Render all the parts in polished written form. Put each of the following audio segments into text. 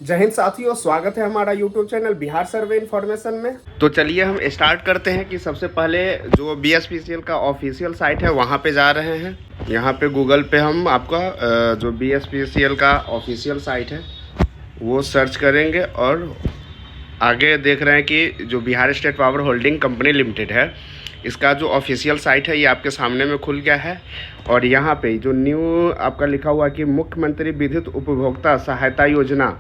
जय हिंद साथियों, स्वागत है हमारा यूट्यूब चैनल बिहार सर्वे इन्फॉर्मेशन में। तो चलिए हम स्टार्ट करते हैं कि सबसे पहले जो BSPCL का ऑफिशियल साइट है वहाँ पे जा रहे हैं। यहाँ पे गूगल पे हम आपका जो BSPCL का ऑफिशियल साइट है वो सर्च करेंगे और आगे देख रहे हैं कि जो Bihar state power holding company limited है इसका जो ऑफिशियल साइट है ये आपके सामने में खुल गया है। और यहाँ पे जो न्यू आपका लिखा हुआ कि मुख्यमंत्री विद्युत उपभोक्ता सहायता योजना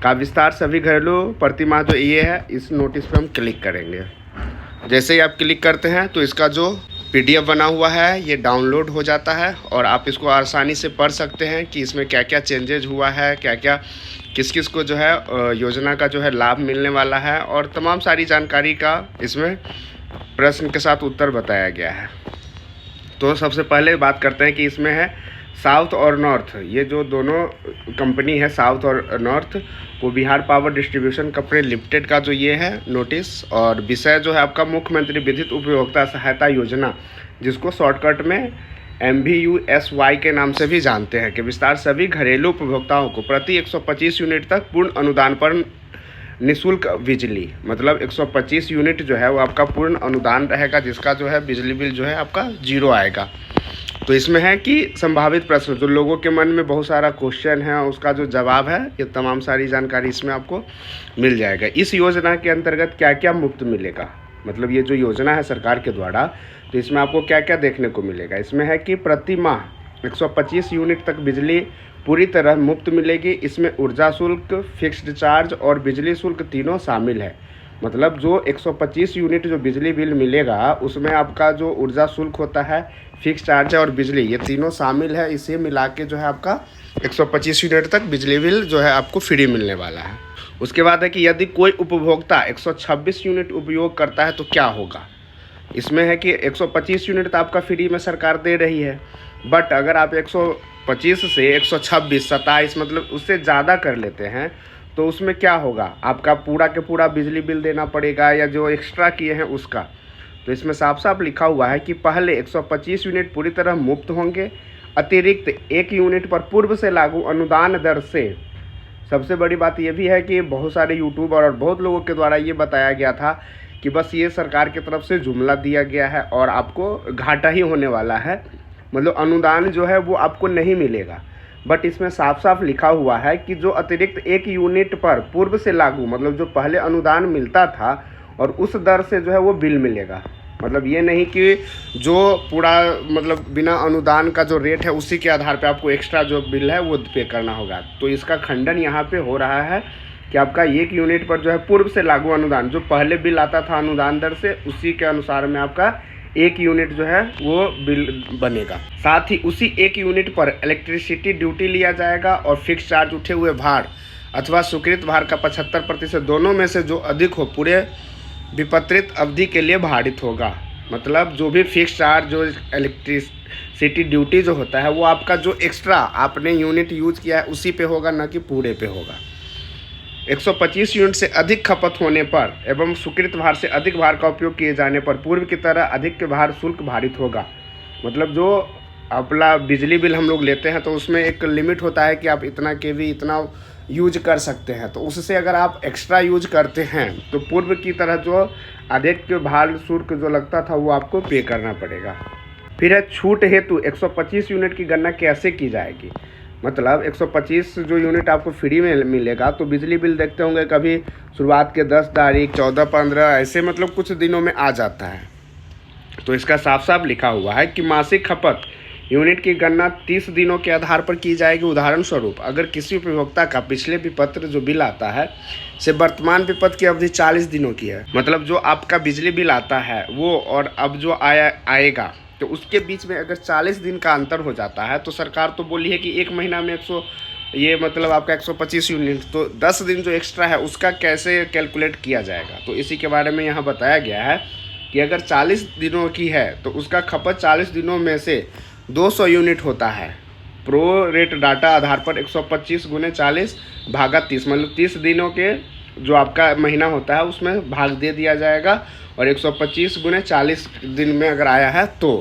का विस्तार सभी घरेलू प्रतिमाह जो ये है, इस नोटिस पे हम क्लिक करेंगे। जैसे ही आप क्लिक करते हैं तो इसका जो PDF बना हुआ है ये डाउनलोड हो जाता है और आप इसको आसानी से पढ़ सकते हैं कि इसमें क्या क्या चेंजेज हुआ है, क्या क्या किस किस को जो है योजना का जो है लाभ मिलने वाला है और तमाम सारी जानकारी का इसमें प्रश्न के साथ उत्तर बताया गया है। तो सबसे पहले बात करते हैं कि इसमें है साउथ और नॉर्थ, ये जो दोनों कंपनी है साउथ और नॉर्थ वो Bihar power distribution company limited का जो ये है नोटिस। और विषय जो है आपका मुख्यमंत्री विद्युत उपभोक्ता सहायता योजना, जिसको शॉर्टकट में MVUSY के नाम से भी जानते हैं, कि विस्तार सभी घरेलू उपभोक्ताओं को प्रति 125 यूनिट तक पूर्ण अनुदान पर निःशुल्क बिजली, मतलब 125 यूनिट जो है वो आपका पूर्ण अनुदान रहेगा, जिसका जो है बिजली बिल जो है आपका 0 आएगा। तो इसमें है कि संभावित प्रश्न जो लोगों के मन में बहुत सारा क्वेश्चन है उसका जो जवाब है ये तमाम सारी जानकारी इसमें आपको मिल जाएगा। इस योजना के अंतर्गत क्या क्या मुफ्त मिलेगा, मतलब ये जो योजना है सरकार के द्वारा, तो इसमें आपको क्या क्या देखने को मिलेगा। इसमें है कि प्रति माह 125 यूनिट तक बिजली पूरी तरह मुफ्त मिलेगी। इसमें ऊर्जा शुल्क, फिक्स्ड चार्ज और बिजली शुल्क तीनों शामिल है। मतलब जो 125 यूनिट जो बिजली बिल मिलेगा उसमें आपका जो ऊर्जा शुल्क होता है, फिक्स चार्ज है और बिजली, ये तीनों शामिल है। इसे मिला के जो है आपका 125 यूनिट तक बिजली बिल जो है आपको फ्री मिलने वाला है। उसके बाद है कि यदि कोई उपभोक्ता 126 यूनिट उपयोग करता है तो क्या होगा। इसमें है कि 125 यूनिट तो आपका फ्री में सरकार दे रही है, बट अगर आप 125 से 126, 27 मतलब उससे ज़्यादा कर लेते हैं तो उसमें क्या होगा, आपका पूरा के पूरा बिजली बिल देना पड़ेगा या जो एक्स्ट्रा किए हैं उसका। तो इसमें साफ साफ लिखा हुआ है कि पहले 125 यूनिट पूरी तरह मुफ्त होंगे, अतिरिक्त 1 यूनिट पर पूर्व से लागू अनुदान दर से। सबसे बड़ी बात यह भी है कि बहुत सारे यूट्यूबर और बहुत लोगों के द्वारा ये बताया गया था कि बस ये सरकार की तरफ से जुमला दिया गया है और आपको घाटा ही होने वाला है, मतलब अनुदान जो है वो आपको नहीं मिलेगा। बट इसमें साफ साफ लिखा हुआ है कि जो अतिरिक्त 1 यूनिट पर पूर्व से लागू, मतलब जो पहले अनुदान मिलता था और उस दर से जो है वो बिल मिलेगा। मतलब ये नहीं कि जो पूरा मतलब बिना अनुदान का जो रेट है उसी के आधार पे आपको एक्स्ट्रा जो बिल है वो पे करना होगा। तो इसका खंडन यहाँ पे हो रहा है कि आपका 1 यूनिट पर जो है पूर्व से लागू अनुदान, जो पहले बिल आता था अनुदान दर से, उसी के अनुसार में आपका 1 यूनिट जो है वो बिल बनेगा। साथ ही उसी 1 यूनिट पर इलेक्ट्रिसिटी ड्यूटी लिया जाएगा और फिक्स चार्ज उठे हुए भार अथवा स्वीकृत भार का 75% दोनों में से जो अधिक हो पूरे विपत्रित अवधि के लिए भारित होगा। मतलब जो भी फिक्स चार्ज, जो इलेक्ट्रिसिटी ड्यूटी जो होता है वो आपका जो एक्स्ट्रा आपने यूनिट यूज किया है उसी पे होगा, ना कि पूरे पे होगा। 125 यूनिट से अधिक खपत होने पर एवं स्वीकृत भार से अधिक भार का उपयोग किए जाने पर पूर्व की तरह अधिक के भार शुल्क भारित होगा। मतलब जो अपना बिजली बिल हम लोग लेते हैं तो उसमें एक लिमिट होता है कि आप इतना केवी इतना यूज कर सकते हैं, तो उससे अगर आप एक्स्ट्रा यूज करते हैं तो पूर्व की तरह जो अधिक के भार शुल्क जो लगता था वो आपको पे करना पड़ेगा। फिर है छूट हेतु 125 यूनिट की गणना कैसे की जाएगी। मतलब 125 जो यूनिट आपको फ्री में मिलेगा तो बिजली बिल देखते होंगे कभी शुरुआत के 10 तारीख, 14, 15 ऐसे मतलब कुछ दिनों में आ जाता है। तो इसका साफ साफ लिखा हुआ है कि मासिक खपत यूनिट की गणना 30 दिनों के आधार पर की जाएगी। उदाहरण स्वरूप अगर किसी उपभोक्ता का पिछले विपत्र जो बिल आता है से वर्तमान विपत्र की अवधि 40 दिनों की है, मतलब जो आपका बिजली बिल आता है वो और अब जो आएगा तो उसके बीच में अगर 40 दिन का अंतर हो जाता है तो सरकार तो बोली है कि 1 महीना में 100 ये मतलब आपका 125 यूनिट, तो 10 दिन जो एक्स्ट्रा है उसका कैसे कैलकुलेट किया जाएगा। तो इसी के बारे में यहाँ बताया गया है कि अगर 40 दिनों की है तो उसका खपत 40 दिनों में से 200 यूनिट होता है। प्रो रेट डाटा आधार पर 125 × 40 भागा 30, मतलब 30 दिनों के जो आपका महीना होता है उसमें भाग दे दिया जाएगा और 125 × 40 दिन में अगर आया है तो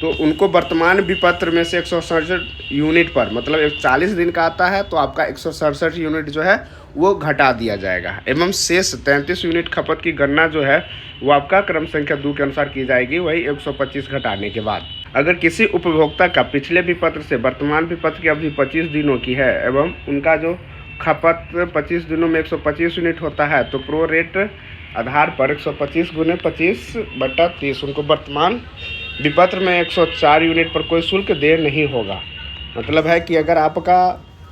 तो उनको वर्तमान विपत्र में से 167 यूनिट पर, मतलब 40 दिन का आता है तो आपका 167 यूनिट जो है वो घटा दिया जाएगा, एवं शेष 33 यूनिट खपत की गणना जो है वो आपका क्रम संख्या 2 के अनुसार की जाएगी, वही 125 घटाने के बाद। अगर किसी उपभोक्ता का पिछले विपत्र से वर्तमान विपत्र की अवधि 25 दिनों की है एवं उनका जो खपत 25 दिनों में 125 यूनिट होता है, तो प्रो रेट आधार पर 125 × 25/30 उनको वर्तमान विपत्र में 104 यूनिट पर कोई शुल्क देय नहीं होगा। मतलब है कि अगर आपका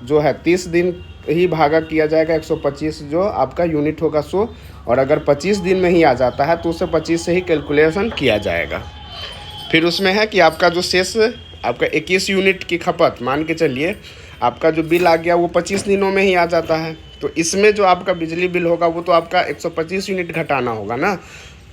जो है 30 दिन ही भागा किया जाएगा 125 जो आपका यूनिट होगा 100, और अगर 25 दिन में ही आ जाता है तो उसे 25 से ही कैलकुलेशन किया जाएगा। फिर उसमें है कि आपका जो शेष आपका 21 यूनिट की खपत, मान के चलिए आपका जो बिल आ गया वो 25 दिनों में ही आ जाता है, तो इसमें जो आपका बिजली बिल होगा वो तो आपका 125 यूनिट घटाना होगा ना।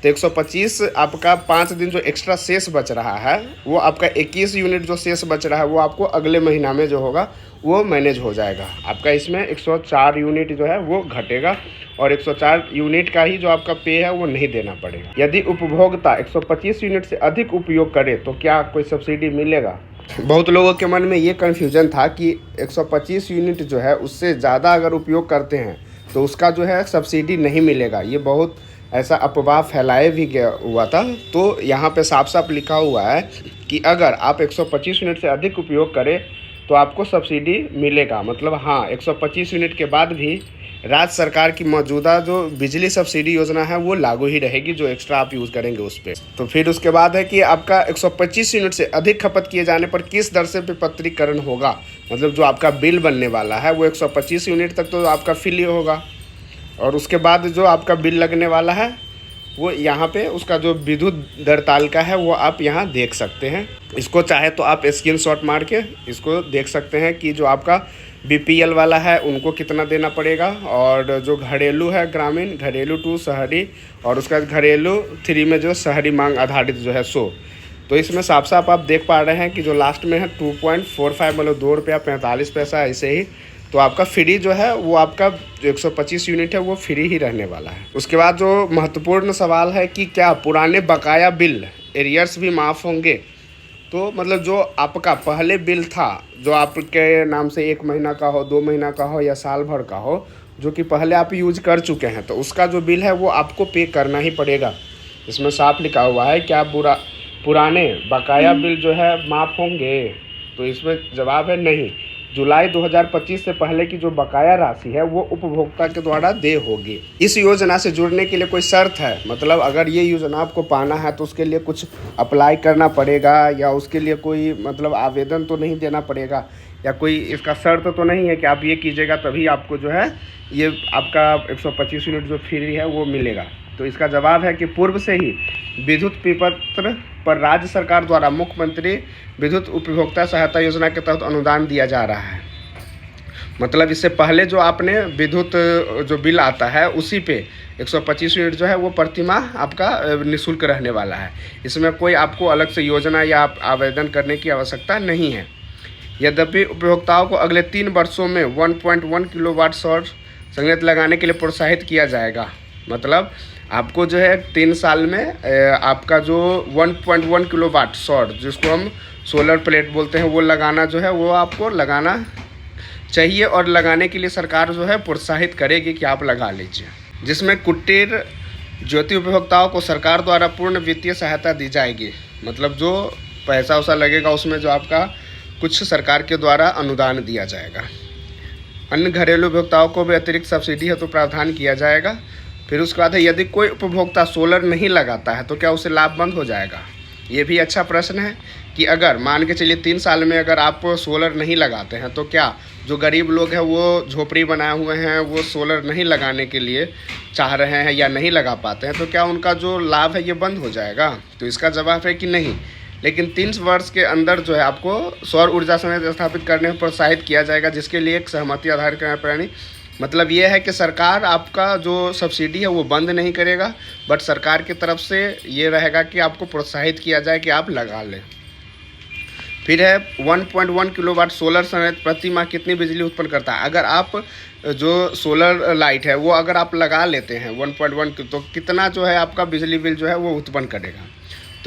तो 125 आपका 5 दिन जो एक्स्ट्रा शेष बच रहा है वो आपका 21 यूनिट जो शेष बच रहा है वो आपको अगले महीना में जो होगा वो मैनेज हो जाएगा। आपका इसमें 104 यूनिट जो है वो घटेगा और 104 यूनिट का ही जो आपका पे है वो नहीं देना पड़ेगा। यदि उपभोक्ता 125 यूनिट से अधिक उपयोग करे तो क्या कोई सब्सिडी मिलेगा? बहुत लोगों के मन में ये कन्फ्यूजन था कि 125 यूनिट जो है उससे ज़्यादा अगर उपयोग करते हैं तो उसका जो है सब्सिडी नहीं मिलेगा। ये बहुत ऐसा अफवाह फैलाए भी गया हुआ था। तो यहाँ पे साफ साफ लिखा हुआ है कि अगर आप 125 यूनिट से अधिक उपयोग करें तो आपको सब्सिडी मिलेगा। मतलब हाँ, 125 यूनिट के बाद भी राज्य सरकार की मौजूदा जो बिजली सब्सिडी योजना है वो लागू ही रहेगी, जो एक्स्ट्रा आप यूज़ करेंगे उस पर। तो फिर उसके बाद है कि आपका 125 यूनिट से अधिक खपत किए जाने पर किस दर से विपत्रीकरण होगा। मतलब जो आपका बिल बनने वाला है वो 125 यूनिट तक तो आपका फ्री होगा, और उसके बाद जो आपका बिल लगने वाला है वो यहाँ पे उसका जो विद्युत दर तालिका है वो आप यहाँ देख सकते हैं। इसको चाहे तो आप स्क्रीनशॉट मार के इसको देख सकते हैं कि जो आपका बीपीएल वाला है उनको कितना देना पड़ेगा, और जो घरेलू है ग्रामीण, घरेलू 2 शहरी, और उसका घरेलू 3 में जो शहरी मांग आधारित जो है 100। तो इसमें साफ साफ आप देख पा रहे हैं कि जो लास्ट में है 2.45 मतलब 2 रुपया 45 पैसा ऐसे ही। तो आपका फ्री जो है वो आपका जो 125 यूनिट है वो फ्री ही रहने वाला है। उसके बाद जो महत्वपूर्ण सवाल है कि क्या पुराने बकाया बिल एरियर्स भी माफ़ होंगे। तो मतलब जो आपका पहले बिल था जो आपके नाम से 1 महीना का हो, 2 महीना का हो या साल भर का हो, जो कि पहले आप यूज कर चुके हैं, तो उसका जो बिल है वो आपको पे करना ही पड़ेगा। इसमें साफ लिखा हुआ है क्या पुराने बकाया बिल जो है माफ़ होंगे। तो इसमें जवाब है नहीं। जुलाई 2025 से पहले की जो बकाया राशि है वो उपभोक्ता के द्वारा देय होगी। इस योजना से जुड़ने के लिए कोई शर्त है? मतलब अगर ये योजना आपको पाना है तो उसके लिए कुछ अप्लाई करना पड़ेगा, या उसके लिए कोई मतलब आवेदन तो नहीं देना पड़ेगा, या कोई इसका शर्त तो नहीं है कि आप ये कीजिएगा तभी आपको जो है ये आपका 125 यूनिट जो फ्री है वो मिलेगा। तो इसका जवाब है कि पूर्व से ही विद्युत विपत्र पर राज्य सरकार द्वारा मुख्यमंत्री विद्युत उपभोक्ता सहायता योजना के तहत अनुदान दिया जा रहा है। मतलब इससे पहले जो आपने विद्युत जो बिल आता है उसी पे 125 यूनिट जो है वो प्रतिमाह आपका निःशुल्क रहने वाला है। इसमें कोई आपको अलग से योजना या आवेदन करने की आवश्यकता नहीं है। यद्यपि उपभोक्ताओं को अगले 3 वर्षों में 1.1 किलोवाट सौर संयंत्र लगाने के लिए प्रोत्साहित किया जाएगा। मतलब आपको जो है 3 साल में आपका जो 1.1 किलोवाट सौर, जिसको हम सोलर प्लेट बोलते हैं, वो लगाना जो है वो आपको लगाना चाहिए, और लगाने के लिए सरकार जो है प्रोत्साहित करेगी कि आप लगा लीजिए। जिसमें कुटीर ज्योति उपभोक्ताओं को सरकार द्वारा पूर्ण वित्तीय सहायता दी जाएगी। मतलब जो पैसा वैसा लगेगा उसमें जो आपका कुछ सरकार के द्वारा अनुदान दिया जाएगा। अन्य घरेलू उपभोक्ताओं को भी अतिरिक्त सब्सिडी हेतु प्रावधान किया जाएगा। फिर उसके बाद है यदि कोई उपभोक्ता सोलर नहीं लगाता है तो क्या उसे लाभ बंद हो जाएगा। ये भी अच्छा प्रश्न है कि अगर मान के चलिए 3 साल में अगर आप सोलर नहीं लगाते हैं तो क्या जो गरीब लोग हैं वो झोपड़ी बनाए हुए हैं वो सोलर नहीं लगाने के लिए चाह रहे हैं या नहीं लगा पाते हैं, तो क्या उनका जो लाभ है ये बंद हो जाएगा। तो इसका जवाब है कि नहीं। लेकिन 3 वर्ष के अंदर जो है आपको सौर ऊर्जा संयंत्र स्थापित करने में प्रोत्साहित किया जाएगा, जिसके लिए एक सहमति आधारित करना पड़ेगी। मतलब ये है कि सरकार आपका जो सब्सिडी है वो बंद नहीं करेगा, बट सरकार की तरफ से ये रहेगा कि आपको प्रोत्साहित किया जाए कि आप लगा लें। फिर है 1.1 किलोवाट सोलर संयंत्र प्रति माह कितनी बिजली उत्पन्न करता है। अगर आप जो सोलर लाइट है वो अगर आप लगा लेते हैं 1.1 तो कितना जो है आपका बिजली बिल जो है वो उत्पन्न करेगा।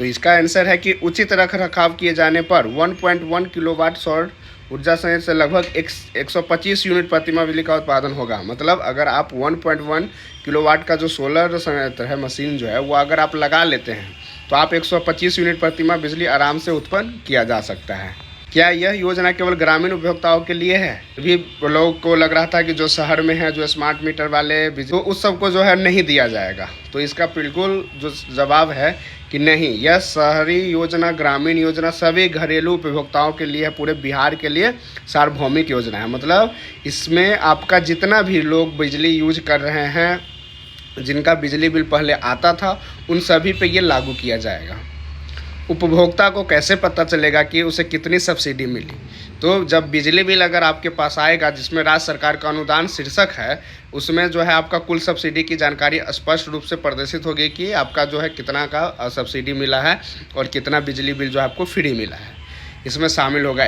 तो इसका आंसर है कि उचित रख रखाव किए जाने पर 1.1 किलोवाट सौर ऊर्जा संयंत्र से लगभग 125 यूनिट प्रतिमा बिजली का उत्पादन होगा। मतलब अगर आप 1.1 किलोवाट का जो सोलर संयंत्र है, मशीन जो है, वो अगर आप लगा लेते हैं तो आप 125 यूनिट प्रतिमा बिजली आराम से उत्पन्न किया जा सकता है। क्या यह योजना केवल ग्रामीण उपभोक्ताओं के लिए है? अभी लोगों को लग रहा था कि जो शहर में है, जो स्मार्ट मीटर वाले बिजली, तो उस सबको जो है नहीं दिया जाएगा। तो इसका बिल्कुल जो जवाब है कि नहीं, यह शहरी योजना, ग्रामीण योजना सभी घरेलू उपभोक्ताओं के लिए है, पूरे बिहार के लिए सार्वभौमिक योजना है। मतलब इसमें आपका जितना भी लोग बिजली यूज कर रहे हैं, जिनका बिजली बिल पहले आता था, उन सभी पे ये लागू किया जाएगा। उपभोक्ता को कैसे पता चलेगा कि उसे कितनी सब्सिडी मिली? तो जब बिजली बिल अगर आपके पास आएगा, जिसमें राज्य सरकार का अनुदान शीर्षक है, उसमें जो है आपका कुल सब्सिडी की जानकारी स्पष्ट रूप से प्रदर्शित होगी कि आपका जो है कितना का सब्सिडी मिला है और कितना बिजली बिल जो है आपको फ्री मिला है। इसमें शामिल होगा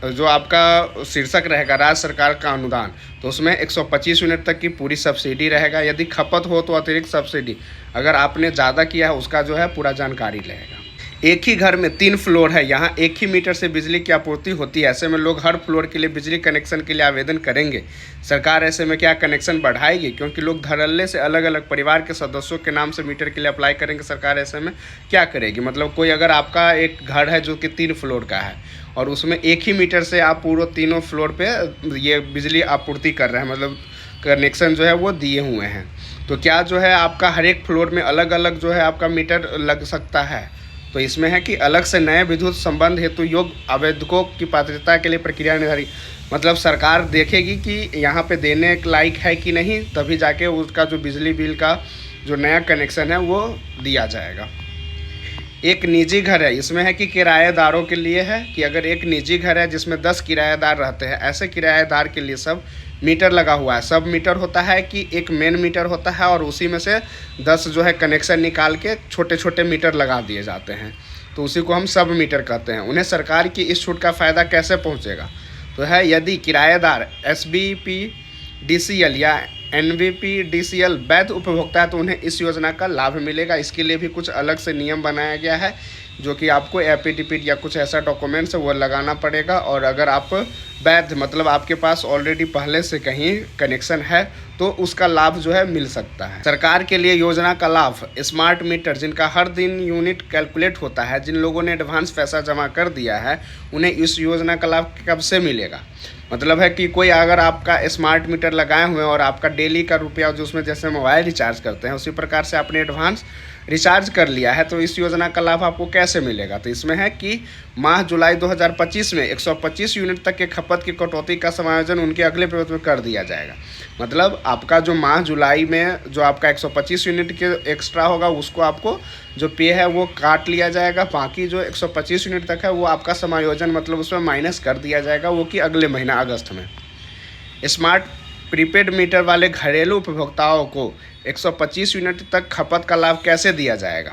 जो आपका शीर्षक रहेगा राज्य सरकार का अनुदान, तो उसमें 125 यूनिट तक की पूरी सब्सिडी रहेगा। यदि खपत हो तो अतिरिक्त सब्सिडी, अगर आपने ज़्यादा किया है उसका जो है पूरा जानकारी रहेगा। एक ही घर में 3 फ्लोर है, यहाँ एक ही मीटर से बिजली की आपूर्ति होती है। ऐसे में लोग हर फ्लोर के लिए बिजली कनेक्शन के लिए आवेदन करेंगे। सरकार ऐसे में क्या कनेक्शन बढ़ाएगी? क्योंकि लोग धड़ल्ले से अलग अलग परिवार के सदस्यों के नाम से मीटर के लिए अप्लाई करेंगे। सरकार ऐसे में क्या करेगी? मतलब कोई अगर आपका एक घर है जो कि 3 फ्लोर का है और उसमें एक ही मीटर से आप पूरे तीनों फ्लोर पर ये बिजली आपूर्ति कर रहे हैं, मतलब कनेक्शन जो है वो दिए हुए हैं, तो क्या जो है आपका हर एक फ्लोर में अलग अलग जो है आपका मीटर लग सकता है? तो इसमें है कि अलग से नए विद्युत संबंध हेतु योग्य आवेदकों की पात्रता के लिए प्रक्रिया निर्धारित, मतलब सरकार देखेगी कि यहाँ पे देने लायक है कि नहीं, तभी जाके उसका जो बिजली बिल का जो नया कनेक्शन है वो दिया जाएगा। एक निजी घर है, इसमें है कि किराएदारों के लिए है कि अगर एक निजी घर है जिसमें 10 किराएदार रहते हैं, ऐसे किराएदार के लिए सब मीटर लगा हुआ है। सब मीटर होता है कि एक मेन मीटर होता है और उसी में से 10 जो है कनेक्शन निकाल के छोटे छोटे मीटर लगा दिए जाते हैं, तो उसी को हम सब मीटर कहते हैं। उन्हें सरकार की इस छूट का फ़ायदा कैसे पहुंचेगा? तो है यदि किराएदार SBPDCL या NVPDCL वैध उपभोक्ता है तो उन्हें इस योजना का लाभ मिलेगा। इसके लिए भी कुछ अलग से नियम बनाया गया है, जो कि आपको एफिडेविट या कुछ ऐसा डॉक्यूमेंट्स है वो लगाना पड़ेगा। और अगर आप वैध, मतलब आपके पास ऑलरेडी पहले से कहीं कनेक्शन है, तो उसका लाभ जो है मिल सकता है। सरकार के लिए योजना का लाभ, स्मार्ट मीटर जिनका हर दिन यूनिट कैलकुलेट होता है, जिन लोगों ने एडवांस पैसा जमा कर दिया है, उन्हें इस योजना का लाभ कब से मिलेगा? मतलब है कि कोई अगर आपका स्मार्ट मीटर लगाए हुए हैं और आपका डेली का रुपया जो उसमें जैसे मोबाइल रिचार्ज करते हैं उसी प्रकार से आपने एडवांस रिचार्ज कर लिया है, तो इस योजना का लाभ आपको कैसे मिलेगा? तो इसमें है कि माह जुलाई 2025 में 125 यूनिट तक के खपत की कटौती का समायोजन उनके अगले प्रवृत्ति में कर दिया जाएगा। मतलब आपका जो माह जुलाई में जो आपका 125 यूनिट के एक्स्ट्रा होगा, उसको आपको जो पे है वो काट लिया जाएगा। बाकी जो 125 यूनिट तक है वो आपका समायोजन, मतलब उसमें माइनस कर दिया जाएगा, वो कि अगले महीना अगस्त में। स्मार्ट प्रीपेड मीटर वाले घरेलू उपभोक्ताओं को 125 यूनिट तक खपत का लाभ कैसे दिया जाएगा?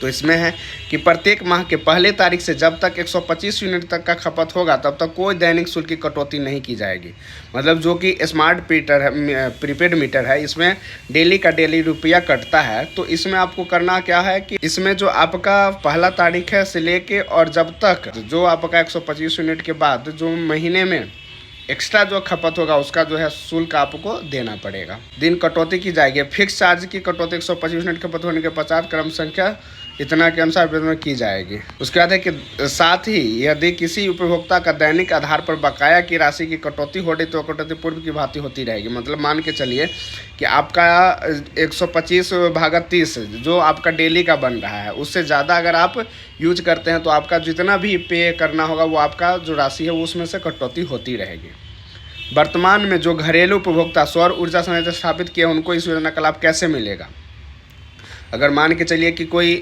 तो इसमें है कि प्रत्येक माह के पहले तारीख से जब तक 125 यूनिट तक का खपत होगा तब तक कोई दैनिक शुल्क की कटौती नहीं की जाएगी। मतलब जो कि स्मार्ट मीटर है, प्रीपेड मीटर है, इसमें डेली का डेली रुपया कटता है। तो इसमें आपको करना क्या है कि इसमें जो आपका पहला तारीख है से लेके और जब तक जो आपका 125 यूनिट के बाद जो महीने में एक्स्ट्रा जो खपत होगा उसका जो है शुल्क आपको देना पड़ेगा। दिन कटौती की जाएगी। फिक्स चार्ज की कटौती 125 यूनिट खपत होने के 50 क्रम संख्या इतना के अनुसार में की जाएगी। उसके बाद है कि साथ ही यदि किसी उपभोक्ता का दैनिक आधार पर बकाया की राशि की कटौती हो रही तो कटौती पूर्व की भांति होती रहेगी। मतलब मान के चलिए कि आपका 125/30 जो आपका डेली का बन रहा है, उससे ज़्यादा अगर आप यूज करते हैं तो आपका जितना भी पे करना होगा वो आपका जो राशि है उसमें से कटौती होती रहेगी। वर्तमान में जो घरेलू उपभोक्ता सौर ऊर्जा संयंत्र स्थापित किए उनको इस योजना का लाभ कैसे मिलेगा? अगर मान के चलिए कि कोई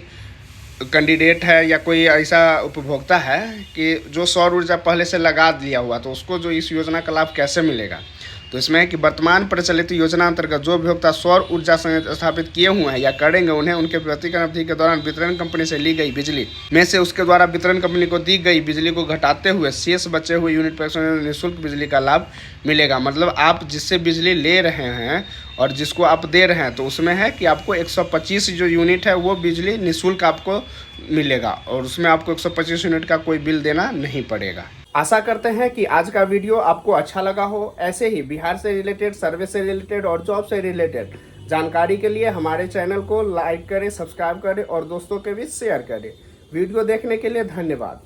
कैंडिडेट है या कोई ऐसा उपभोक्ता है कि जो सौर ऊर्जा पहले से लगा दिया हुआ, तो उसको जो इस योजना का लाभ कैसे मिलेगा? तो इसमें है कि वर्तमान प्रचलित योजना अंतर्गत जो उपभोक्ता सौर ऊर्जा संयंत्र स्थापित किए हुए हैं या करेंगे, उन्हें उनके प्रतिकरण अवधि के दौरान वितरण कंपनी से ली गई बिजली में से उसके द्वारा वितरण कंपनी को दी गई बिजली को घटाते हुए शेष बचे हुए यूनिट पर निःशुल्क बिजली का लाभ मिलेगा। मतलब आप जिससे बिजली ले रहे हैं और जिसको आप दे रहे हैं, तो उसमें है कि आपको 125 जो यूनिट है वो बिजली निःशुल्क आपको मिलेगा और उसमें आपको 125 यूनिट का कोई बिल देना नहीं पड़ेगा। आशा करते हैं कि आज का वीडियो आपको अच्छा लगा हो। ऐसे ही बिहार से रिलेटेड, सर्विस से रिलेटेड और जॉब से रिलेटेड जानकारी के लिए हमारे चैनल को लाइक करें, सब्सक्राइब करें और दोस्तों के बीच शेयर करें। वीडियो देखने के लिए धन्यवाद।